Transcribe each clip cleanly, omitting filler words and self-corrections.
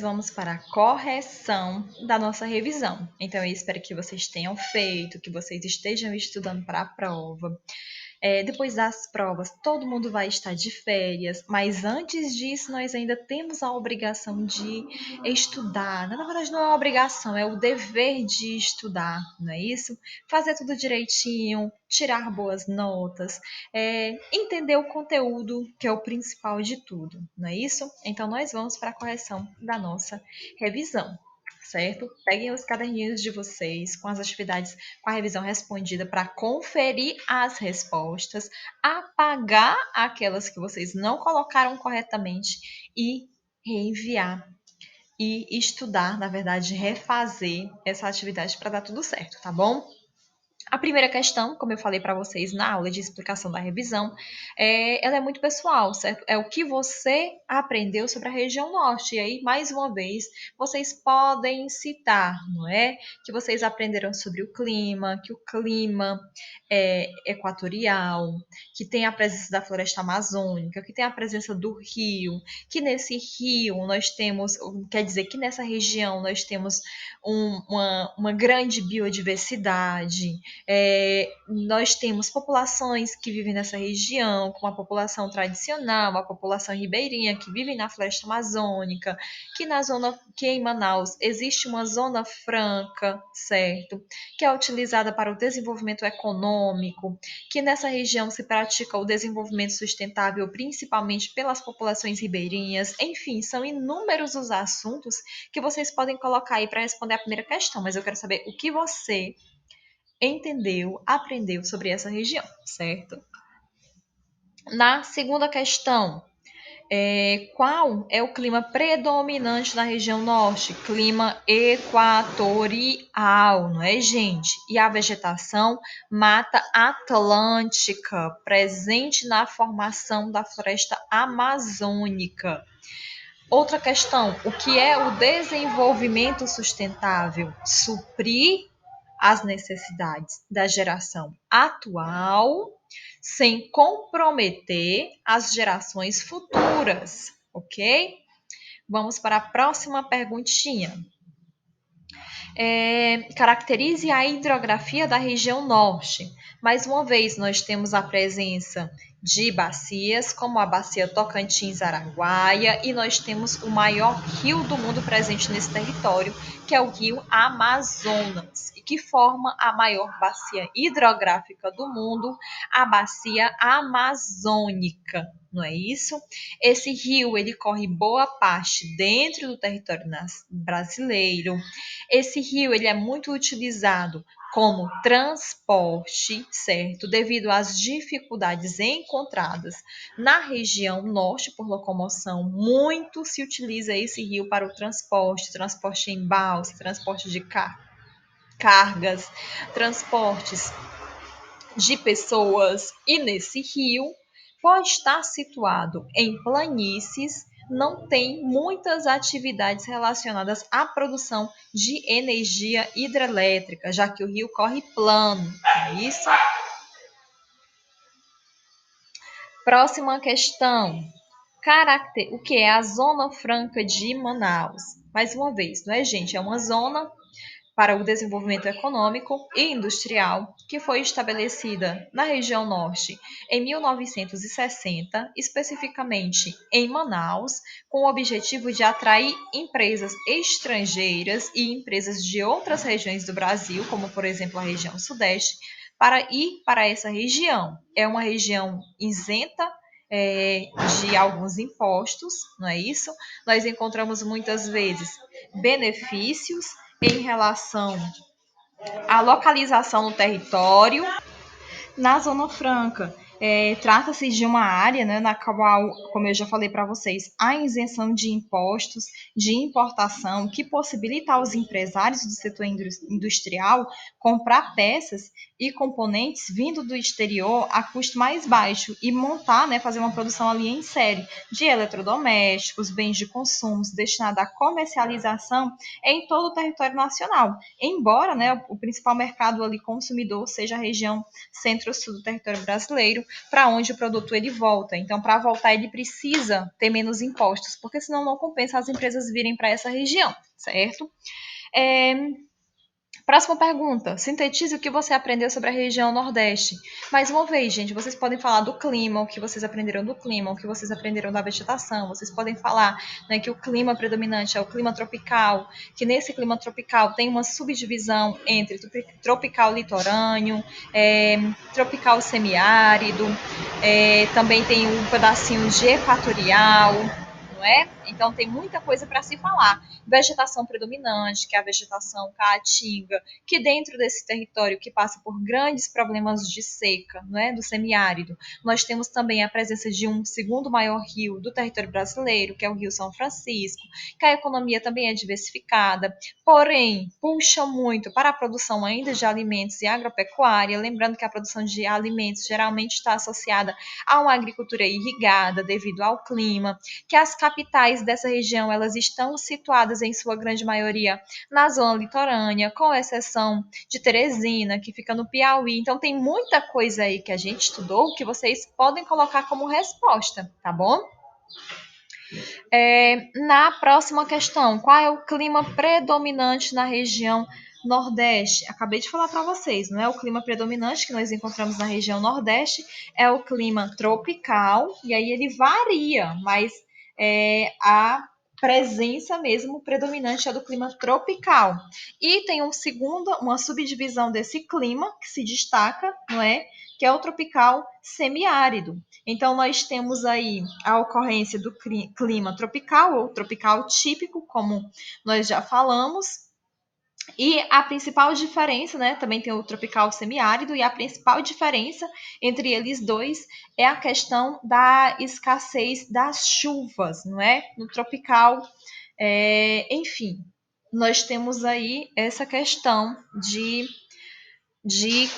Vamos para a correção da nossa revisão. Então, eu espero que vocês tenham feito, que vocês estejam estudando para a prova. Depois das provas, todo mundo vai estar de férias, mas antes disso, nós ainda temos a obrigação de estudar. Na verdade, não é uma obrigação, é o dever de estudar, não é isso? Fazer tudo direitinho, tirar boas notas, entender o conteúdo, que é o principal de tudo, não é isso? Então, nós vamos para a correção da nossa revisão. Certo? Peguem os caderninhos de vocês com as atividades, com a revisão respondida para conferir as respostas, apagar aquelas que vocês não colocaram corretamente e reenviar e estudar, na verdade, refazer essa atividade para dar tudo certo, tá bom? A primeira questão, como eu falei para vocês na aula de explicação da revisão, ela é muito pessoal, certo? É o que você aprendeu sobre a região norte. E aí, mais uma vez, vocês podem citar, não é? Que vocês aprenderam sobre o clima, que o clima é equatorial, que tem a presença da floresta amazônica, que tem a presença do rio, que nesse rio nós temos, quer dizer, que nessa região nós temos uma grande biodiversidade. Nós temos populações que vivem nessa região, como a população tradicional, a população ribeirinha que vive na floresta amazônica, que em Manaus existe uma zona franca, certo? Que é utilizada para o desenvolvimento econômico, que nessa região se pratica o desenvolvimento sustentável, principalmente pelas populações ribeirinhas. Enfim, são inúmeros os assuntos que vocês podem colocar aí para responder a primeira questão, mas eu quero saber o que você entendeu, aprendeu sobre essa região, certo? Na segunda questão, qual é o clima predominante na região norte? Clima equatorial, não é, gente? E a vegetação, mata atlântica, presente na formação da floresta amazônica. Outra questão, o que é o desenvolvimento sustentável? Suprir as necessidades da geração atual sem comprometer as gerações futuras, ok? Vamos para a próxima perguntinha. Caracterize a hidrografia da região norte. Mais uma vez, nós temos a presença de bacias, como a bacia Tocantins-Araguaia, e nós temos o maior rio do mundo presente nesse território, que é o rio Amazonas, e que forma a maior bacia hidrográfica do mundo, a bacia amazônica. Não é isso? Esse rio, ele corre boa parte dentro do território brasileiro. Esse rio, ele é muito utilizado como transporte, certo? Devido às dificuldades encontradas na região norte por locomoção, muito se utiliza esse rio para o transporte em balsa, transporte de cargas, transportes de pessoas. E nesse rio, pode estar situado em planícies, não tem muitas atividades relacionadas à produção de energia hidrelétrica, já que o rio corre plano, não é isso? Próxima questão. O que é a Zona Franca de Manaus? Mais uma vez, não é, gente? É uma zona para o desenvolvimento econômico e industrial, que foi estabelecida na região norte em 1960, especificamente em Manaus, com o objetivo de atrair empresas estrangeiras e empresas de outras regiões do Brasil, como por exemplo a região sudeste, para ir para essa região. É uma região isenta de alguns impostos, não é isso? Nós encontramos muitas vezes benefícios em relação à localização no território. Na Zona Franca, trata-se de uma área, né, na qual, como eu já falei para vocês, há isenção de impostos de importação que possibilita aos empresários do setor industrial comprar peças e componentes vindo do exterior a custo mais baixo e montar, né, fazer uma produção ali em série de eletrodomésticos, bens de consumo destinada à comercialização em todo o território nacional. Embora, né, o principal mercado ali consumidor seja a região centro-sul do território brasileiro, para onde o produto ele volta. Então, para voltar, ele precisa ter menos impostos, porque senão não compensa as empresas virem para essa região, certo? Próxima pergunta. Sintetize o que você aprendeu sobre a região Nordeste. Mais uma vez, gente, vocês podem falar do clima, o que vocês aprenderam do clima, o que vocês aprenderam da vegetação. Vocês podem falar, né, que o clima predominante é o clima tropical, que nesse clima tropical tem uma subdivisão entre tropical litorâneo, tropical semiárido, também tem um pedacinho de equatorial, não é? Então tem muita coisa para se falar. Vegetação predominante, que é a vegetação caatinga, que dentro desse território que passa por grandes problemas de seca, não é? Do semiárido, nós temos também a presença de um segundo maior rio do território brasileiro, que é o Rio São Francisco, que a economia também é diversificada, porém puxa muito para a produção ainda de alimentos e agropecuária, lembrando que a produção de alimentos geralmente está associada a uma agricultura irrigada devido ao clima, que as capitais dessa região elas estão situadas em sua grande maioria na zona litorânea, com exceção de Teresina, que fica no Piauí. Então tem muita coisa aí que a gente estudou que vocês podem colocar como resposta, tá bom? Na próxima questão, qual é o clima predominante na região Nordeste? Acabei de falar para vocês, não é? O clima predominante que nós encontramos na região Nordeste é o clima tropical, e aí ele varia, mas a presença mesmo predominante é do clima tropical. E tem uma subdivisão desse clima que se destaca, não é? Que é o tropical semiárido. Então, nós temos aí a ocorrência do clima tropical ou tropical típico, como nós já falamos, e a principal diferença, né, também tem o tropical semiárido, e a principal diferença entre eles dois é a questão da escassez das chuvas, não é? No tropical, enfim, nós temos aí essa questão de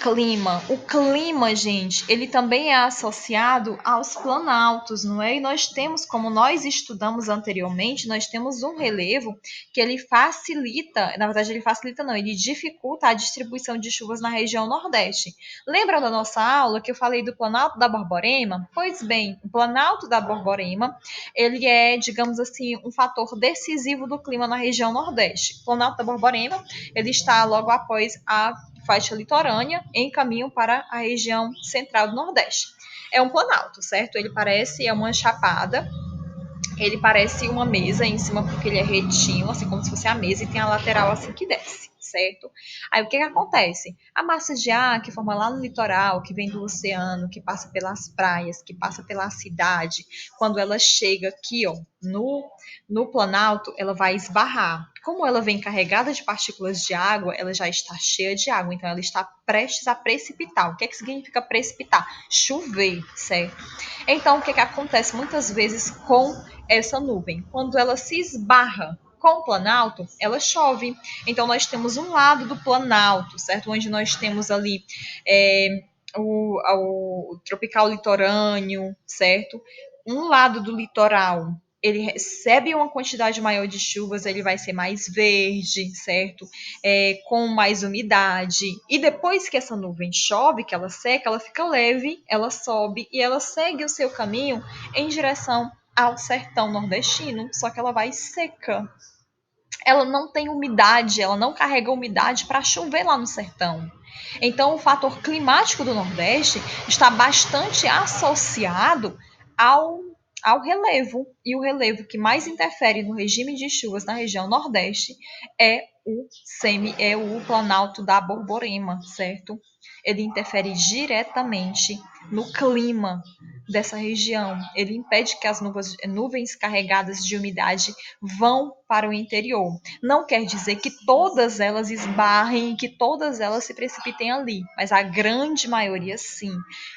clima. O clima, gente, ele também é associado aos planaltos, não é? E nós temos, como nós estudamos anteriormente, nós temos um relevo que ele facilita, na verdade ele facilita não, ele dificulta a distribuição de chuvas na região Nordeste. Lembram da nossa aula que eu falei do Planalto da Borborema? Pois bem, o Planalto da Borborema, ele é, digamos assim, um fator decisivo do clima na região Nordeste. O Planalto da Borborema, ele está logo após a faixa litorânea em caminho para a região central do Nordeste. É um planalto, certo? Ele parece uma chapada, ele parece uma mesa em cima porque ele é retinho, assim como se fosse a mesa, e tem a lateral assim que desce, certo? Aí o que acontece? A massa de ar que forma lá no litoral, que vem do oceano, que passa pelas praias, que passa pela cidade, quando ela chega aqui, ó, no planalto, ela vai esbarrar. Como ela vem carregada de partículas de água, ela já está cheia de água, então ela está prestes a precipitar. O que é que significa precipitar? Chover, certo? Então, o que acontece muitas vezes com essa nuvem? Quando ela se esbarra com o planalto, ela chove. Então, nós temos um lado do planalto, certo? Onde nós temos ali o tropical litorâneo, certo? Um lado do litoral, ele recebe uma quantidade maior de chuvas, ele vai ser mais verde, certo? Com mais umidade. E depois que essa nuvem chove, que ela seca, ela fica leve, ela sobe e ela segue o seu caminho em direção ao sertão nordestino, só que ela vai seca. Ela não tem umidade, ela não carrega umidade para chover lá no sertão. Então, o fator climático do Nordeste está bastante associado ao, ao relevo. E o relevo que mais interfere no regime de chuvas na região Nordeste é o Planalto da Borborema, certo? Ele interfere diretamente no clima dessa região. Ele impede que as nuvens carregadas de umidade vão para o interior. Não quer dizer que todas elas esbarrem, que todas elas se precipitem ali, mas a grande maioria sim.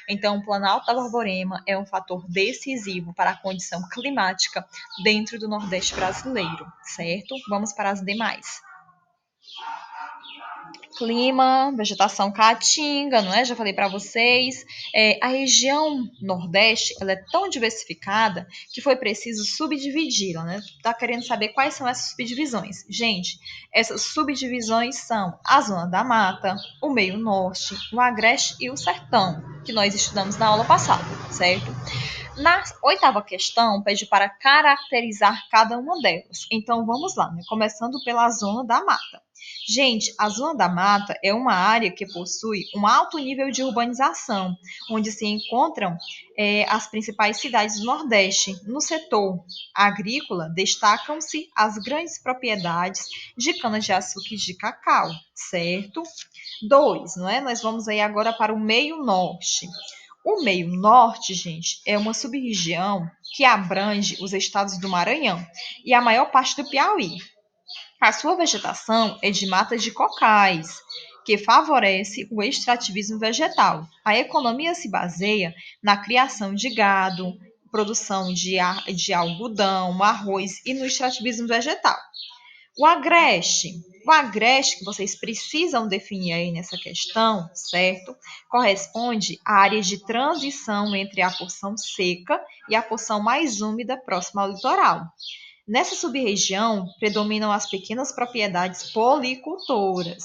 Então, o Planalto da Borborema é um fator decisivo para a condição climática dentro do Nordeste brasileiro, certo? Vamos para as demais. Clima, vegetação caatinga, não é? Já falei para vocês. A região Nordeste, ela é tão diversificada que foi preciso subdividi-la, né? Tá querendo saber quais são essas subdivisões? Gente, essas subdivisões são a Zona da Mata, o Meio Norte, o Agreste e o Sertão, que nós estudamos na aula passada, certo? Na oitava questão, pede para caracterizar cada uma delas. Então, vamos lá, né? Começando pela Zona da Mata. Gente, a Zona da Mata é uma área que possui um alto nível de urbanização, onde se encontram as principais cidades do Nordeste. No setor agrícola, destacam-se as grandes propriedades de cana-de-açúcar e de cacau, certo? 2, não é? Nós vamos aí agora para o meio norte. O meio norte, gente, é uma sub-região que abrange os estados do Maranhão e a maior parte do Piauí. A sua vegetação é de matas de cocais, que favorece o extrativismo vegetal. A economia se baseia na criação de gado, produção de algodão, arroz e no extrativismo vegetal. O agreste. O agreste que vocês precisam definir aí nessa questão, certo? Corresponde à área de transição entre a porção seca e a porção mais úmida próxima ao litoral. Nessa sub-região predominam as pequenas propriedades policultoras.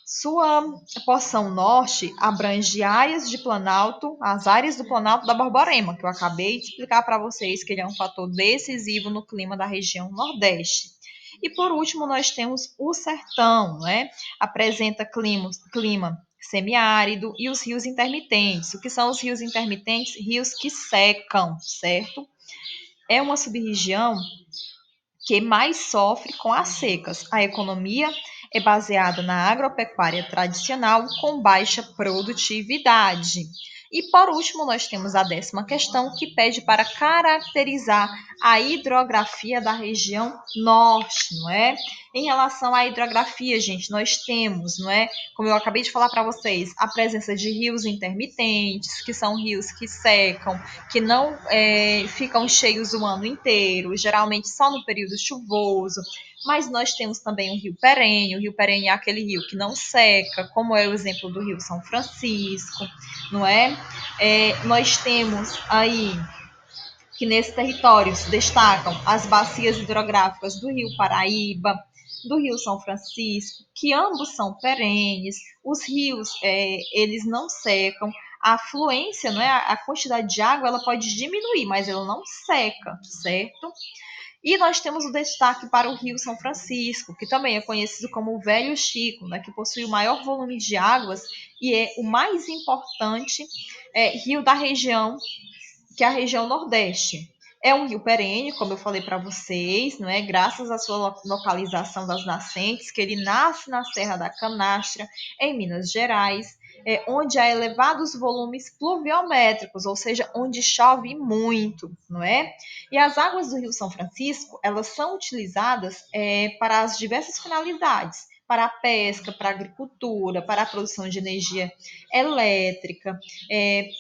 Sua porção norte abrange áreas de planalto, as áreas do planalto da Borborema, que eu acabei de explicar para vocês que ele é um fator decisivo no clima da região nordeste. E por último, nós temos o sertão, né? Apresenta clima semiárido e os rios intermitentes. O que são os rios intermitentes? Rios que secam, certo? É uma sub-região que mais sofre com as secas. A economia é baseada na agropecuária tradicional com baixa produtividade. E por último, nós temos a 10ª questão, que pede para caracterizar a hidrografia da região norte, não é? Em relação à hidrografia, gente, nós temos, não é? Como eu acabei de falar para vocês, a presença de rios intermitentes, que são rios que secam, que não ficam cheios o ano inteiro, geralmente só no período chuvoso. Mas nós temos também o rio perene. O rio perene é aquele rio que não seca, como é o exemplo do rio São Francisco, não é? Nós temos aí que nesse território se destacam as bacias hidrográficas do rio Paraíba, do rio São Francisco, que ambos são perenes. Os rios, eles não secam. A afluência, não é? A quantidade de água, ela pode diminuir, mas ela não seca, certo? E nós temos o destaque para o Rio São Francisco, que também é conhecido como o Velho Chico, né, que possui o maior volume de águas e é o mais importante rio da região, que é a região Nordeste. É um rio perene, como eu falei para vocês, não é? Graças à sua localização das nascentes, que ele nasce na Serra da Canastra, em Minas Gerais, onde há elevados volumes pluviométricos, ou seja, onde chove muito, não é? E as águas do Rio São Francisco, elas são utilizadas para as diversas finalidades, para a pesca, para a agricultura, para a produção de energia elétrica,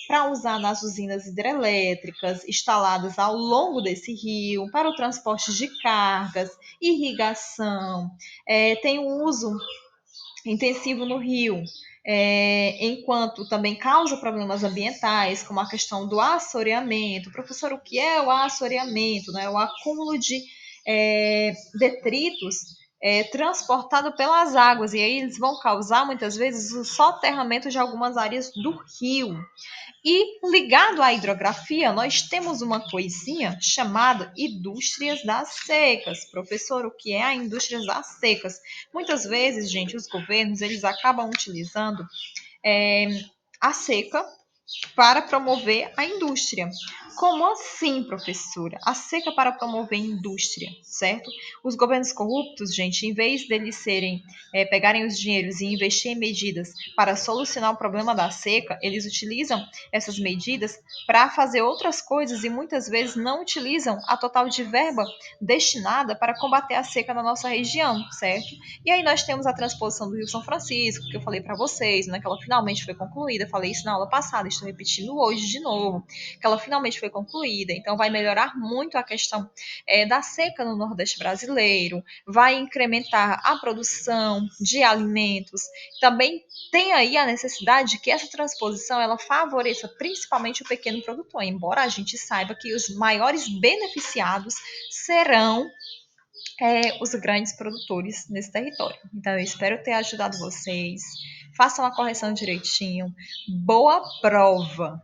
para usar nas usinas hidrelétricas instaladas ao longo desse rio, para o transporte de cargas, irrigação, tem o uso intensivo no rio, enquanto também causa problemas ambientais, como a questão do assoreamento. Professor, o que é o assoreamento? Né? O acúmulo de detritos transportado pelas águas, e aí eles vão causar muitas vezes o soterramento de algumas áreas do rio. E ligado à hidrografia, nós temos uma coisinha chamada indústrias das secas. Professor, o que é a indústrias das secas? Muitas vezes, gente, os governos eles acabam utilizando a seca para promover a indústria. Como assim, professora? A seca para promover a indústria, certo? Os governos corruptos, gente, em vez deles pegarem os dinheiros e investir em medidas para solucionar o problema da seca, eles utilizam essas medidas para fazer outras coisas e muitas vezes não utilizam a total de verba destinada para combater a seca na nossa região, certo? E aí nós temos a transposição do Rio São Francisco, que eu falei para vocês, né, que ela finalmente foi concluída, falei isso na aula passada, estou repetindo hoje de novo, que ela finalmente foi concluída, então vai melhorar muito a questão da seca no Nordeste brasileiro, vai incrementar a produção de alimentos, também tem aí a necessidade de que essa transposição ela favoreça principalmente o pequeno produtor, embora a gente saiba que os maiores beneficiados serão os grandes produtores nesse território. Então, eu espero ter ajudado vocês. Façam a correção direitinho. Boa prova!